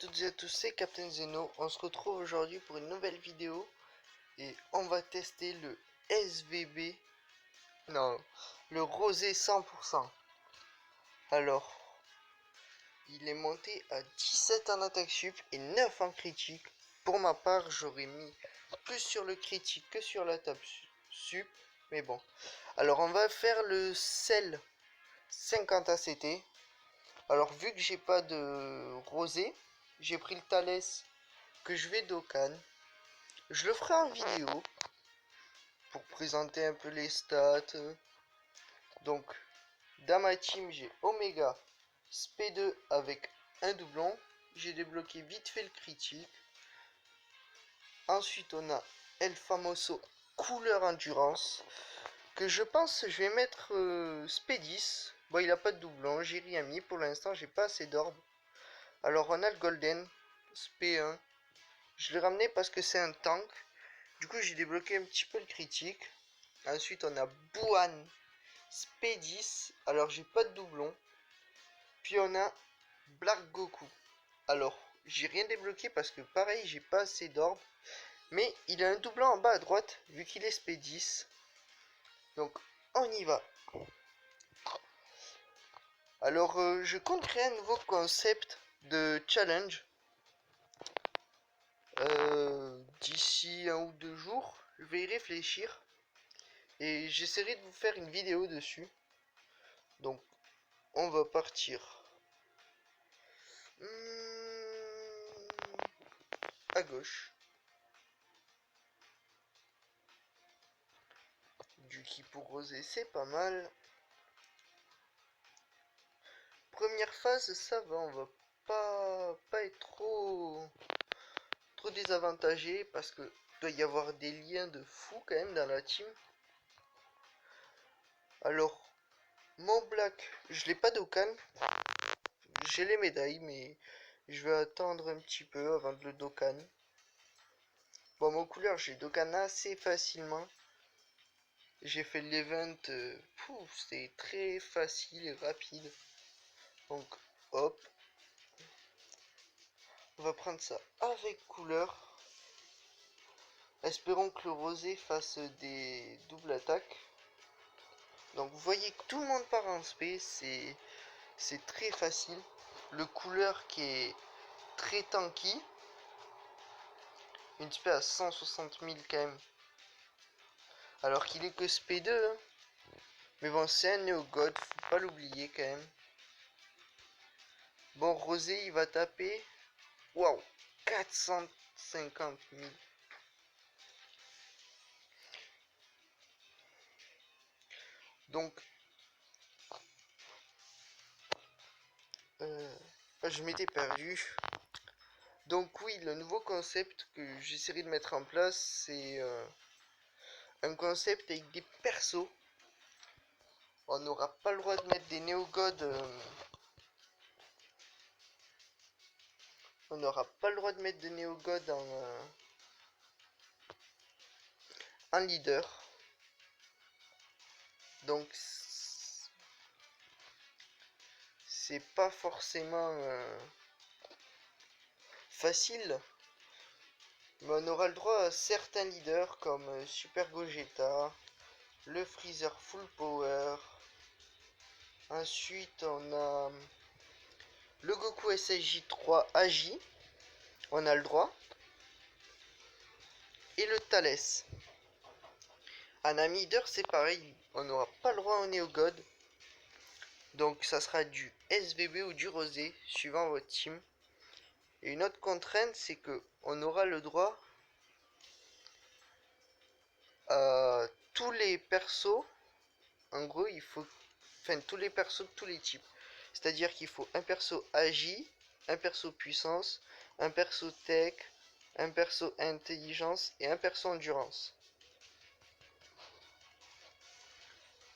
toutes et à tous, c'est Captain Zeno. On se retrouve aujourd'hui pour une nouvelle vidéo et on va tester le SVB, non, le rosé 100%. Alors, il est monté à 17 en attaque sup et 9 en critique. Pour ma part, j'aurais mis plus sur le critique que sur l'attaque sup, mais bon. Alors, on va faire le sel 50 ACT. Alors, vu que j'ai pas de rosé, j'ai pris le Thalès que je vais Dokkan. Je le ferai en vidéo pour présenter un peu les stats. Donc, dans ma team, j'ai Omega SP2 avec un doublon. J'ai débloqué vite fait le critique. Ensuite, on a El Famoso couleur endurance que je pense je vais mettre SP10. Bon, il a pas de doublon, j'ai rien mis pour l'instant, j'ai pas assez d'orbes. Alors, on a le Golden SP1. Je l'ai ramené parce que c'est un tank. Du coup, j'ai débloqué un petit peu le critique. Ensuite, on a Buan SP10. Alors, j'ai pas de doublon. Puis, on a Black Goku. Alors, j'ai rien débloqué parce que, pareil, j'ai pas assez d'orbes. Mais il a un doublon en bas à droite, vu qu'il est SP10. Donc, on y va. Alors, je compte créer un nouveau concept de challenge. D'ici 1 ou 2 jours, je vais y réfléchir. Et j'essaierai de vous faire une vidéo dessus. Donc, on va partir à gauche. Du qui pour rosé, c'est pas mal. Première phase, ça va, on va pas être trop désavantagé parce que doit y avoir des liens de fou quand même dans la team. Alors, mon black, je l'ai pas Dokkan. J'ai les médailles, mais je vais attendre un petit peu avant de le Dokkan. Bon, mon couleur, j'ai Dokkan assez facilement. J'ai fait l'event, c'était très facile et rapide. Donc, hop. On va prendre ça avec couleur. Espérons que le rosé fasse des doubles attaques. Donc, vous voyez que tout le monde part en SP, c'est très facile. Le couleur qui est très tanky. Une SP à 160 000 quand même. Alors qu'il est que SP2. Hein. Mais bon, c'est un Néo-God, faut pas l'oublier quand même. Bon, rosé, il va taper. Waouh, 450 000. Donc, je m'étais perdu. Donc oui, le nouveau concept que j'essaierai de mettre en place, c'est un concept avec des persos. On n'aura pas le droit de mettre des néo-gods. On n'aura pas le droit de mettre des néo-gods en leader. Donc c'est pas forcément facile. Mais on aura le droit à certains leaders comme Super Gogeta, le Freezer Full Power. Ensuite, on a le Goku SSJ3 Agi. On a le droit. Et le Thalès. En ami leader, c'est pareil. On n'aura pas le droit au Néo-God. Donc, ça sera du SVB ou du Rosé, suivant votre team. Et une autre contrainte, c'est que on aura le droit à tous les persos. En gros, il faut... Enfin, tous les persos de tous les types. C'est-à-dire qu'il faut un perso agi, un perso puissance, un perso tech, un perso intelligence et un perso endurance.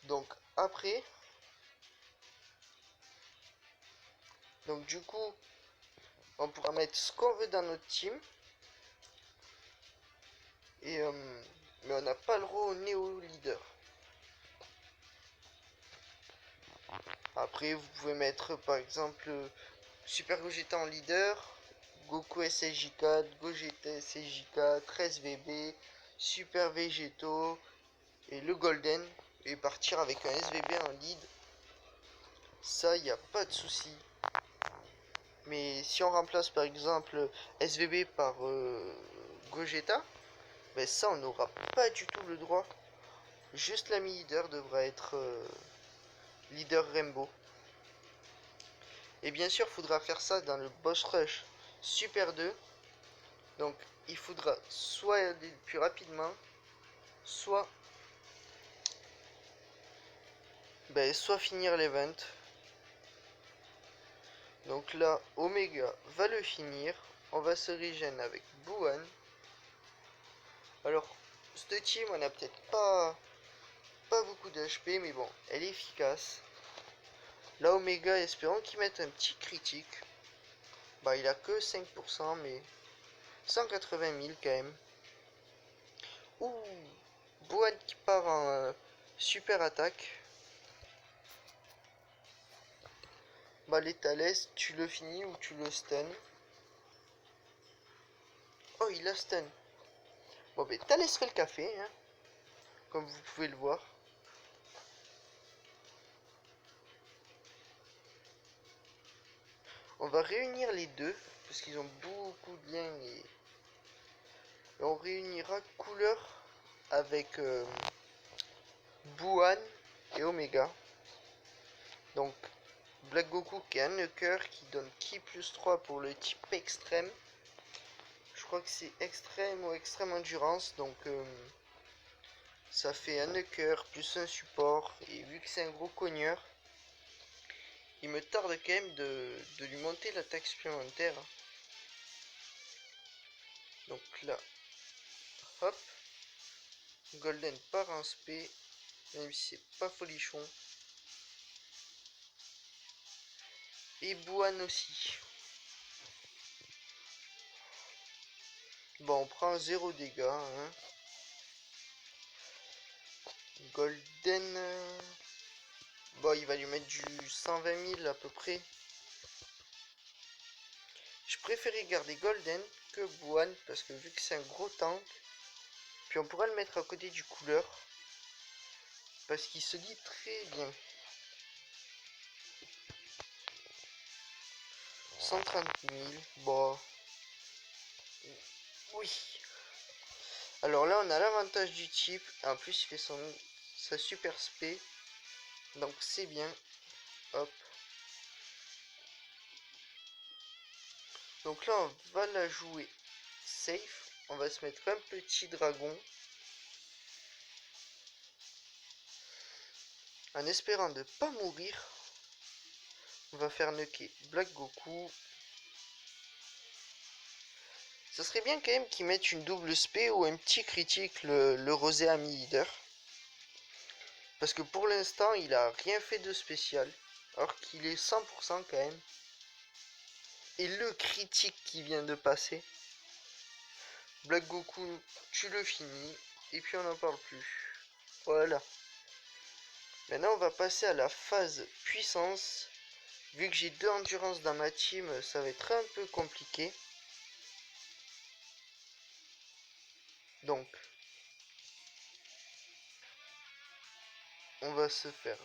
Donc après... Donc du coup, on pourra mettre ce qu'on veut dans notre team. Et mais on n'a pas le droit au néo leader. Après, vous pouvez mettre par exemple Super Gogeta en leader, Goku SSJ4, Gogeta SSJ4, SVB, Super Végéto et le Golden. Et partir avec un SVB en lead. Ça, il n'y a pas de souci. Mais si on remplace par exemple SVB par Gogeta, ben ça on n'aura pas du tout le droit. Juste l'ami leader devra être leader Rainbow. Et bien sûr, il faudra faire ça dans le boss rush Super 2. Donc il faudra soit aller plus rapidement, soit finir l'event. Donc là, Omega va le finir. On va se régénérer avec Buan. Alors, cette team, on a peut-être pas beaucoup d'HP, mais bon, elle est efficace. Là, Omega, espérons qu'il mette un petit critique. Bah, il a que 5%, mais 180 000 quand même. Ouh, Buan qui part en super attaque. Bah, les Thalès, tu le finis ou tu le stun. Oh, il a stun. Bon, ben, Thalès fait le café, hein, comme vous pouvez le voir. On va réunir les deux, parce qu'ils ont beaucoup de liens. Et on réunira couleur avec Buan et Omega. Donc, Black Goku qui est un cœur qui donne Ki plus 3 pour le type extrême. Je crois que c'est extrême ou extrême endurance. Donc, ça fait un cœur plus un support. Et vu que c'est un gros cogneur, il me tarde quand même de lui monter l'attaque supplémentaire. Donc là, hop, Golden part en spé, même si c'est pas folichon. Et Buan aussi. Bon, on prend 0 dégâts. Hein. Golden... Bon, il va lui mettre du 120 000 à peu près. Je préférais garder Golden que Buan, parce que vu que c'est un gros tank, puis on pourra le mettre à côté du couleur, parce qu'il se dit très bien. 130 000, bon... Oui. Alors là, on a l'avantage du type. En plus, il fait sa super spé. Donc c'est bien. Hop. Donc là, on va la jouer safe. On va se mettre un petit dragon. En espérant de pas mourir. On va faire nuker Black Goku. Ça serait bien quand même qu'ils mettent une double spé ou un petit critique le rosé ami leader. Parce que pour l'instant, il a rien fait de spécial. Alors qu'il est 100% quand même. Et le critique qui vient de passer. Black Goku, tu le finis. Et puis on n'en parle plus. Voilà. Maintenant, on va passer à la phase puissance. Vu que j'ai 2 endurances dans ma team, ça va être un peu compliqué. Donc, on va se faire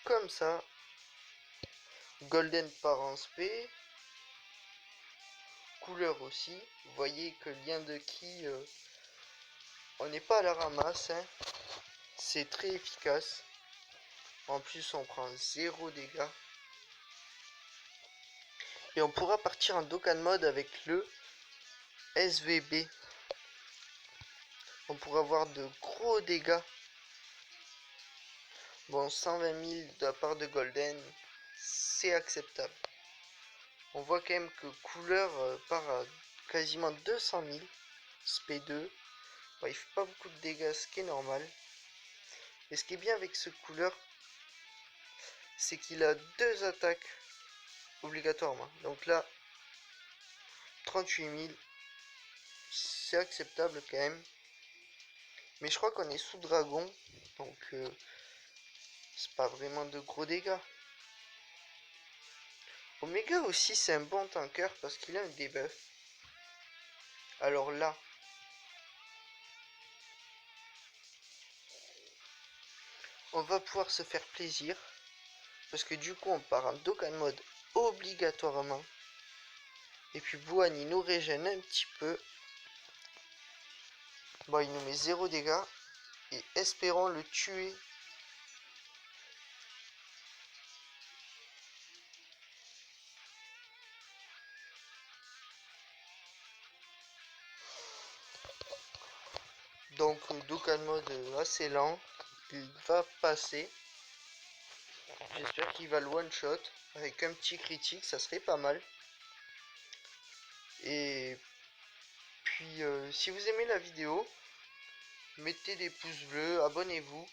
comme ça. Golden part en spé. Couleur aussi. Vous voyez que lien de ki, on n'est pas à la ramasse. Hein. C'est très efficace. En plus, on prend 0 dégâts. Et on pourra partir en Dokkan mode avec le SVB. On pourra avoir de gros dégâts. Bon, 120 000 de la part de Golden, c'est acceptable. On voit quand même que couleur part à quasiment 200 000. SP2. Bon, il fait pas beaucoup de dégâts, ce qui est normal. Et ce qui est bien avec ce couleur, c'est qu'il a 2 attaques obligatoirement. Donc là, 38 000, c'est acceptable quand même. Mais je crois qu'on est sous dragon, donc c'est pas vraiment de gros dégâts. Omega aussi c'est un bon tanker parce qu'il a un debuff. Alors là, on va pouvoir se faire plaisir. Parce que du coup, on part en Dokkan mode obligatoirement. Et puis Buan, il nous régène un petit peu. Bon, il nous met 0 dégâts. Et espérons le tuer. Donc, Dokkan mode assez lent. Il va passer. J'espère qu'il va le one shot. Avec un petit critique, ça serait pas mal. Et puis, si vous aimez la vidéo, mettez des pouces bleus, abonnez-vous.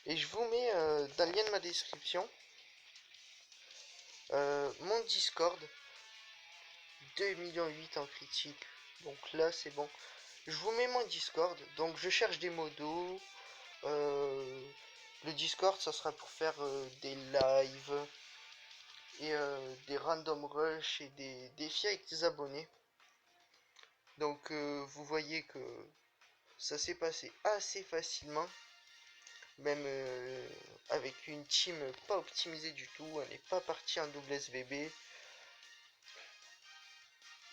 Et je vous mets dans le lien de ma description mon Discord. 2,8 millions en critique. Donc là, c'est bon. Je vous mets mon Discord. Donc je cherche des modos. Le Discord, ça sera pour faire des lives et des random rush et des défis avec des abonnés. Donc vous voyez que ça s'est passé assez facilement. Même avec une team pas optimisée du tout. On n'est pas parti en double SVB.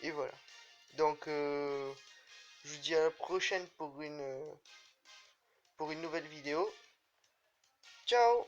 Et voilà. Donc je vous dis à la prochaine pour une nouvelle vidéo. Ciao!